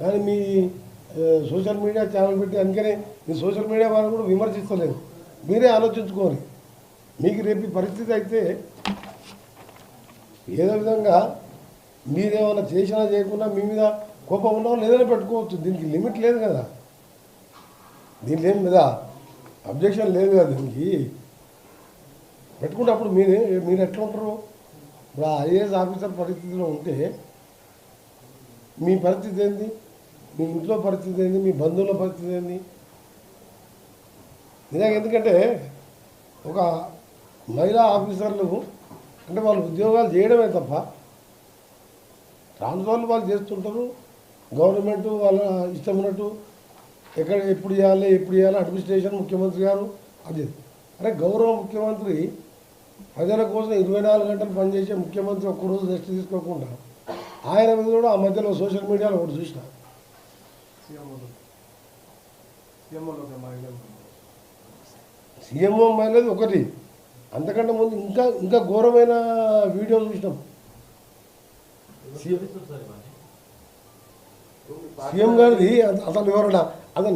కానీ మీ social media channel పెట్టి అందుకనే మీ సోషల్ మీడియా వాళ్ళు కూడా విమర్శిస్తలేదు. మీరే ఆలోచించుకోవాలి. మీకు రేపు పరిస్థితి అయితే ఏదో విధంగా మీరేమైనా చేసినా చేయకుండా మీ మీద కోపం ఉన్నా లేదని పెట్టుకోవచ్చు. దీనికి లిమిట్ లేదు కదా, దీనికి ఏం మీద అబ్జెక్షన్ లేదు కదా. దీనికి పెట్టుకుంటే అప్పుడు మీరు ఎట్లా ఉంటారు? ఇప్పుడు ఐఏఎస్ ఆఫీసర్ పరిస్థితిలో ఉంటే మీ పరిస్థితి ఏంది, మీ ఇంట్లో పరిస్థితి ఏంది, మీ బంధువుల పరిస్థితి ఏంది? నిజంగా ఎందుకంటే ఒక మహిళా ఆఫీసర్లు అంటే వాళ్ళు ఉద్యోగాలు చేయడమే తప్ప ట్రాన్స్ఫర్లు వాళ్ళు చేస్తుంటారు. గవర్నమెంట్ వాళ్ళ ఇష్టమైనట్టు ఎక్కడ ఎప్పుడు చేయాలి అడ్మినిస్ట్రేషన్ ముఖ్యమంత్రి గారు అది. అరే గౌరవ ముఖ్యమంత్రి ప్రజల కోసం 24 గంటలు పనిచేసే ముఖ్యమంత్రి ఒక్కరోజు రెస్ట్ తీసుకోకుండా ఆయన మీద కూడా ఆ మధ్యలో సోషల్ మీడియాలో ఒకటి చూసిన సీఎంఓ మైలేజ్ ఒకటి, అంతకంటే ముందు ఇంకా ఘోరమైన వీడియో చూసినాం. సీఎం గారిది అసలు ఎవరన్నా అసలు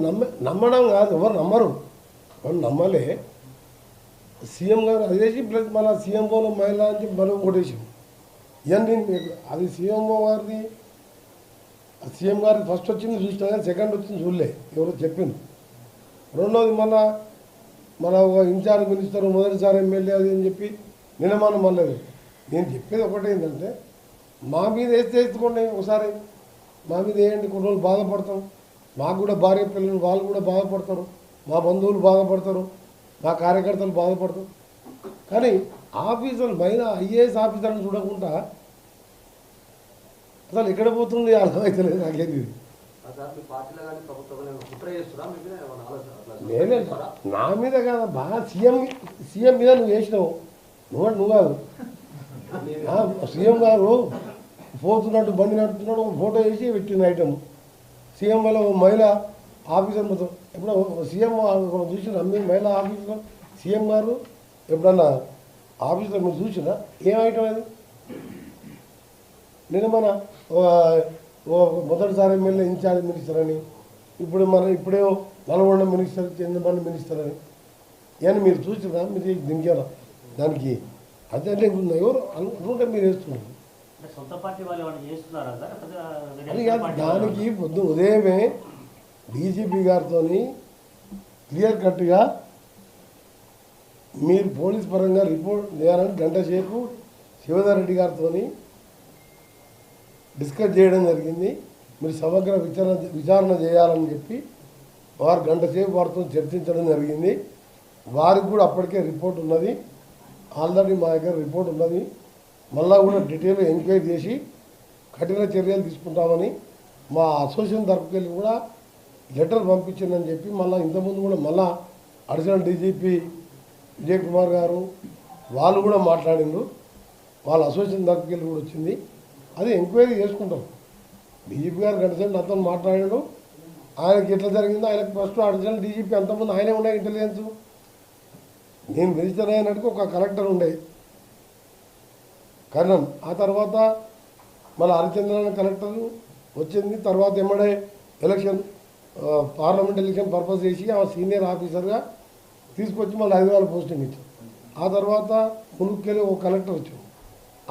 నమ్మడం కాదు, ఎవరు నమ్మరు, ఎవరు నమ్మలే. సీఎం గారు అదేసి ప్లస్ మళ్ళీ సీఎంఓలో మహిళ అని చెప్పి మళ్ళీ ఒకటేసి ఇవన్నీ అది సీఎంఓ గారిది. సీఎం గారికి ఫస్ట్ వచ్చింది చూసినా కానీ సెకండ్ వచ్చింది చూడలే, ఎవరో చెప్పింది. రెండోది మన ఇన్ఛార్జ్ మినిస్టర్ మొదటిసారి ఎమ్మెల్యే అది అని చెప్పి నినమానం అనలేదు. నేను చెప్పేది ఒకటే ఏంటంటే మా మీద వేసుకోండి, ఒకసారి మా మీద వేయండి, కొన్ని రోజులు బాధపడతాం. మాకు కూడా భార్య పిల్లలు వాళ్ళు కూడా బాధపడతారు, మా బంధువులు బాధపడతారు, మా కార్యకర్తలు బాధపడతారు. కానీ ఆఫీసర్లు పైన ఐఏఎస్ ఆఫీసర్ని చూడకుండా అసలు ఎక్కడ పోతుంది అర్థమవుతలేదు నాకేది. నేనే నా మీద కాదు, బాగా సీఎం మీద నువ్వు వేసినావు, నువ్వు కాదు. సీఎం గారు పోతున్నట్టు బండి నడుపుతున్నాడు, ఫోటో వేసి పెట్టిన ఐటమ్ సీఎం వల్ల మహిళ ఆఫీసర్ మొత్తం. ఎప్పుడో సీఎం చూసిన మీ మహిళా ఆఫీసర్ సీఎం గారు ఎప్పుడన్నా ఆఫీసర్ మీరు చూసినా ఏం ఐటమ్ అది? నేను మొదటిసారి ఎమ్మెల్యే ఇన్ఛార్జ్ మినిస్టర్ అని, ఇప్పుడేమో నల్గొండ మినిస్టర్, చంద్రబాబు మినిస్టర్ అని ఇవన్నీ మీరు చూసినా మీరు దించారా దానికి? అదే ఎవరు అనుకుంటే మీరు వేస్తున్నారు. అది కాదు, దానికి పొద్దు ఉదయమే డీజీపీ గారితో క్లియర్ కట్గా మీరు పోలీస్ పరంగా రిపోర్ట్ చేయాలని గంట సేపు శివధర్ రెడ్డి గారితో డిస్కస్ చేయడం జరిగింది. మీరు సమగ్ర విచారణ చేయాలని చెప్పి వారు గంట సేపు వారితో చర్చించడం జరిగింది. వారికి కూడా అప్పటికే రిపోర్ట్ ఉన్నది, ఆల్రెడీ మా దగ్గర రిపోర్ట్ ఉన్నది. మళ్ళా కూడా డీటెయిల్గా ఎంక్వైరీ చేసి కఠిన చర్యలు తీసుకుంటామని మా అసోసియేషన్ తరపుకెళ్ళి కూడా లెటర్ పంపించిందని చెప్పి మళ్ళీ ఇంతకుముందు కూడా మళ్ళా అడిషనల్ డీజీపీ విజయ్ కుమార్ గారు వాళ్ళు కూడా మాట్లాడిండ్రు. వాళ్ళ అసోసియేషన్ తరపుకెళ్ళి కూడా వచ్చింది, అది ఎంక్వైరీ చేసుకుంటాం. డీజీపీ గారు గడిచిన అతను మాట్లాడాడు, ఆయనకి ఎట్లా జరిగిందో ఆయనకు ఫస్ట్ అడిషనల్ డీజీపీ అంతకుముందు ఆయనే ఉండే ఇంటెలిజెన్స్. నేను మినిస్టర్ అయినట్టుకు ఒక కలెక్టర్ ఉండే కర్ణన్, ఆ తర్వాత మళ్ళీ హరిచంద్రన్ కలెక్టర్ వచ్చింది. తర్వాత ఎమ్మడే ఎలక్షన్ పార్లమెంట్ ఎలక్షన్ పర్పస్ చేసి ఆ సీనియర్ ఆఫీసర్గా తీసుకొచ్చి మళ్ళీ హైదరాబాద్ పోస్టింగ్ ఇచ్చాం. ఆ తర్వాత మునుక్కెళ్ళి ఒక కలెక్టర్ వచ్చాం,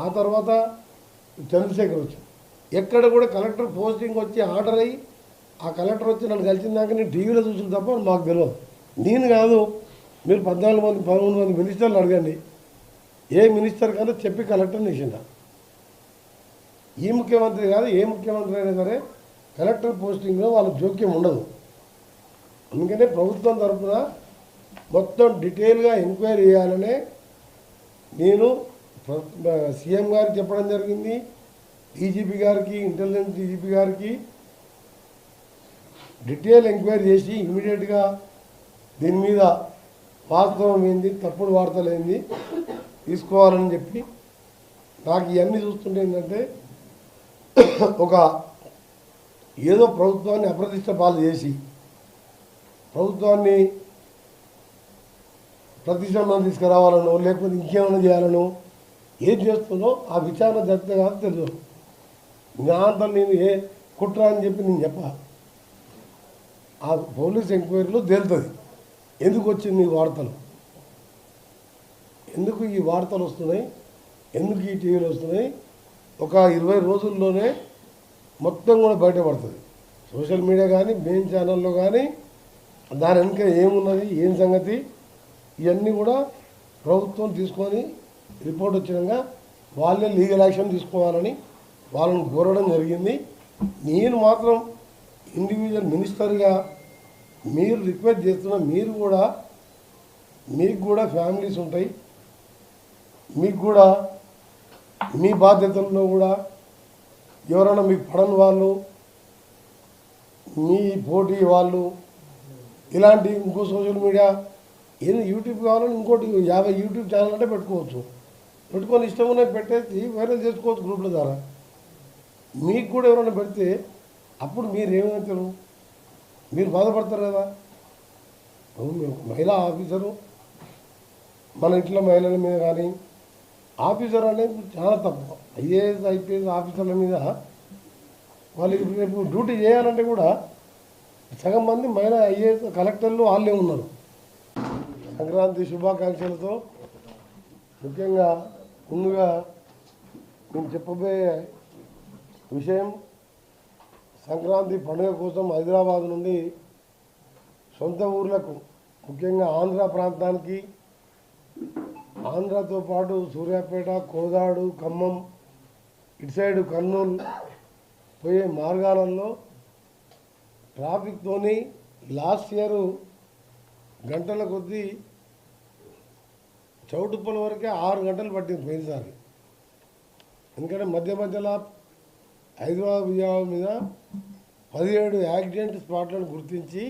ఆ తర్వాత చంద్రశేఖర్ వచ్చాం. ఎక్కడ కూడా కలెక్టర్ పోస్టింగ్ వచ్చి ఆర్డర్ అయ్యి ఆ కలెక్టర్ వచ్చి నన్ను కలిసిందాక నేను టీవీలో చూసిన తప్ప మాకు తెలియదు. నేను కాదు, మీరు 14 మంది 13 మంది మినిస్టర్లు అడగండి, ఏ మినిస్టర్ కానీ చెప్పి కలెక్టర్ని ఇచ్చిందా? ఈ ముఖ్యమంత్రి కాదు, ఏ ముఖ్యమంత్రి అయినా సరే కలెక్టర్ పోస్టింగ్లో వాళ్ళ జోక్యం ఉండదు. అందుకనే ప్రభుత్వం తరఫున మొత్తం డీటెయిల్గా ఎంక్వైరీ చేయాలనే నేను సీఎం గారికి చెప్పడం జరిగింది, డీజీపీ గారికి, ఇంటెలిజెన్స్ డీజీపీ గారికి డీటెయిల్ ఎంక్వైరీ చేసి ఇమీడియట్గా దీని మీద వాస్తవం ఏంది, తప్పుడు వార్తలు ఏంది తీసుకోవాలని చెప్పి. నాకు ఇవన్నీ చూస్తుంటే ఏంటంటే ఒక ఏదో ప్రభుత్వాన్ని అప్రతిష్ట పాలు చేసి ప్రభుత్వాన్ని ప్రతిష్టంభం తీసుకురావాలనో లేకపోతే ఇంకేమైనా చేయాలనో ఏం చేస్తుందో ఆ విచారణ జరిగితే కాదు తెలియదు. జ్ఞానంతో నేను కుట్ర అని చెప్పి నేను చెప్ప ఆ పోలీస్ ఎంక్వైరీలో తేలుతుంది ఎందుకు వచ్చింది ఈ వార్తలు, ఎందుకు ఈ వార్తలు వస్తున్నాయి, ఎందుకు ఈ టీవీలు వస్తున్నాయి. ఒక 20 రోజుల్లోనే మొత్తం కూడా బయటపడుతుంది. సోషల్ మీడియా కానీ మెయిన్ ఛానల్లో కానీ దాని వెనుక ఏమున్నది, ఏం సంగతి, ఇవన్నీ కూడా ప్రభుత్వం తీసుకొని రిపోర్ట్ వచ్చినాక వాళ్ళే లీగల్ యాక్షన్ తీసుకోవాలని వాళ్ళని కోరడం జరిగింది. నేను మాత్రం ఇండివిజువల్ మినిస్టర్గా మీరు రిక్వెస్ట్ చేస్తున్న మీకు కూడా ఫ్యామిలీస్ ఉంటాయి, మీకు కూడా మీ బాధ్యతల్లో కూడా ఎవరైనా మీకు పడని వాళ్ళు, మీ పోటీ వాళ్ళు, ఇలాంటి ఇంకో సోషల్ మీడియా ఏది యూట్యూబ్ కావాలని ఇంకోటి 50 యూట్యూబ్ ఛానల్ అంటే పెట్టుకోవచ్చు, పెట్టుకొని ఇష్టం ఉన్నాయి పెట్టేసి వైరల్ చేసుకోవచ్చు గ్రూప్ల ద్వారా. మీకు కూడా ఎవరైనా పెడితే అప్పుడు మీరు ఏమవుతారు, మీరు బాధపడతారు కదా. మహిళా ఆఫీసరు మన ఇంట్లో మహిళల మీద కానీ ఆఫీసర్ అనేది చాలా తప్పు. ఐఏఎస్ ఐపీఎస్ ఆఫీసర్ల మీద వాళ్ళకి రేపు డ్యూటీ చేయాలంటే కూడా సగం మంది మహిళా ఐఏఎస్ కలెక్టర్లు వాళ్ళే ఉన్నారు. సంక్రాంతి శుభాకాంక్షలతో ముఖ్యంగా ముందుగా నేను చెప్పబోయే విషయం, సంక్రాంతి పండుగ కోసం హైదరాబాద్ నుండి సొంత ఊర్లకు ముఖ్యంగా ఆంధ్ర ప్రాంతానికి, ఆంధ్రతో పాటు సూర్యాపేట, కోదాడు, ఖమ్మం, ఇటు సైడు కర్నూలు పోయే మార్గాలలో ట్రాఫిక్తోని లాస్ట్ ఇయర్ గంటల కొద్దీ చౌటుప్పల వరకే 6 గంటలు పట్టింది పోయినసారి. ఎందుకంటే మధ్యలో హైదరాబాద్ విజయవాడ మీద 17 యాక్సిడెంట్ స్పాట్లను గుర్తించి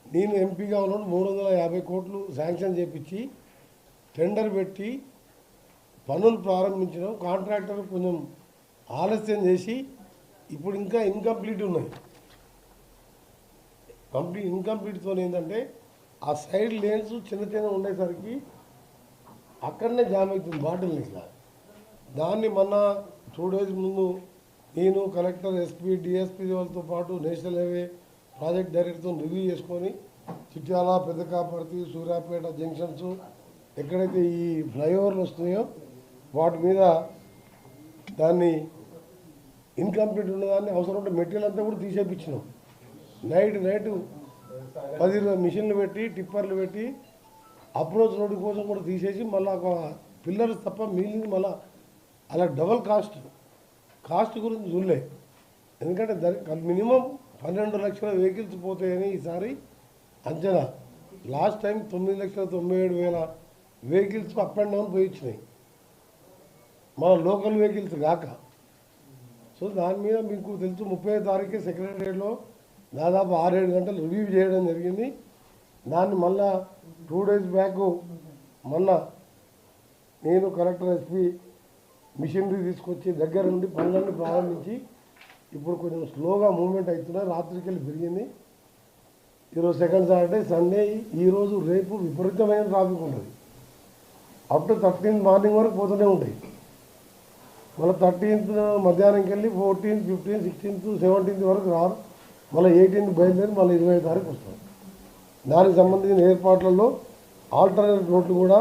నేను ఎంపీగా ఉన్నాను 350 కోట్లు శాంక్షన్ చేపించి టెండర్ పెట్టి పనులు ప్రారంభించడం. కాంట్రాక్టర్ కొంచెం ఆలస్యం చేసి ఇప్పుడు ఇంకా ఇన్కంప్లీట్ ఉన్నాయి. ఇన్కంప్లీట్తో ఏంటంటే ఆ సైడ్ లేన్స్ చిన్న ఉండేసరికి అక్కడనే జామ్ అవుతుంది బాటిల్ ఇట్లా. దాన్ని మొన్న 2 days ముందు నేను కలెక్టర్, ఎస్పీ, డిఎస్పీ వాళ్ళతో పాటు నేషనల్ హైవే ప్రాజెక్ట్ డైరెక్టర్తో రివ్యూ చేసుకొని చిట్యాల, పెద్దకాపర్తి, సూర్యాపేట జంక్షన్స్ ఎక్కడైతే ఈ ఫ్లైఓవర్లు వస్తున్నాయో వాటి మీద దాన్ని ఇన్కంప్లీట్ ఉన్నదాన్ని అవసరం ఉంటే మెటీరియల్ అంతా కూడా తీసేపించినాం. నైట్ 10 మిషన్లు పెట్టి టిప్పర్లు పెట్టి అప్రోచ్ రోడ్డు కోసం కూడా తీసేసి మళ్ళీ ఒక పిల్లర్స్ తప్ప మిగిలింది మళ్ళీ అలా డబల్ కాస్ట్ గురించి చూడలే. ఎందుకంటే మినిమం 12 లక్షల వెహికల్స్ పోతాయని ఈసారి అంచనా. Last time 9,97,000 vehicles up and down పోయి వచ్చినాయి, మన లోకల్ వెహికల్స్ కాక. సో దాని మీద మీకు తెలుసు 30వ తారీఖు సెక్రటరియట్లో దాదాపు 6-7 గంటలు రివ్యూ చేయడం జరిగింది. దాన్ని మళ్ళా 2 days బ్యాక్ మొన్న నేను కలెక్టర్, ఎస్పీ మిషనరీ తీసుకొచ్చి దగ్గర నుండి పనులన్నీ ప్రారంభించి ఇప్పుడు కొంచెం స్లోగా మూవ్మెంట్ అవుతున్నాయి. రాత్రికి వెళ్ళి పెరిగింది. ఈరోజు సెకండ్ సాటర్డే, సండే, ఈరోజు రేపు విపరీతమైన ట్రాఫిక్ ఉంటుంది. అప్ టు 13th మార్నింగ్ వరకు పోతూనే ఉంటాయి. మళ్ళీ 13th మధ్యాహ్నంకి వెళ్ళి 14th, 15th, 16th, 17th వరకు రారు. మళ్ళీ 18th బయలుదేరి మళ్ళీ 20వ తారీఖు వస్తారు. దానికి సంబంధించిన ఏర్పాట్లలో ఆల్టర్నేట్ రోడ్లు కూడా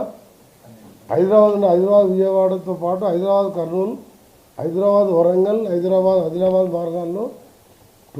హైదరాబాద్ విజయవాడతో పాటు హైదరాబాద్ కర్నూలు, హైదరాబాద్ వరంగల్, హైదరాబాద్ ఆదిలాబాద్ మార్గాల్లో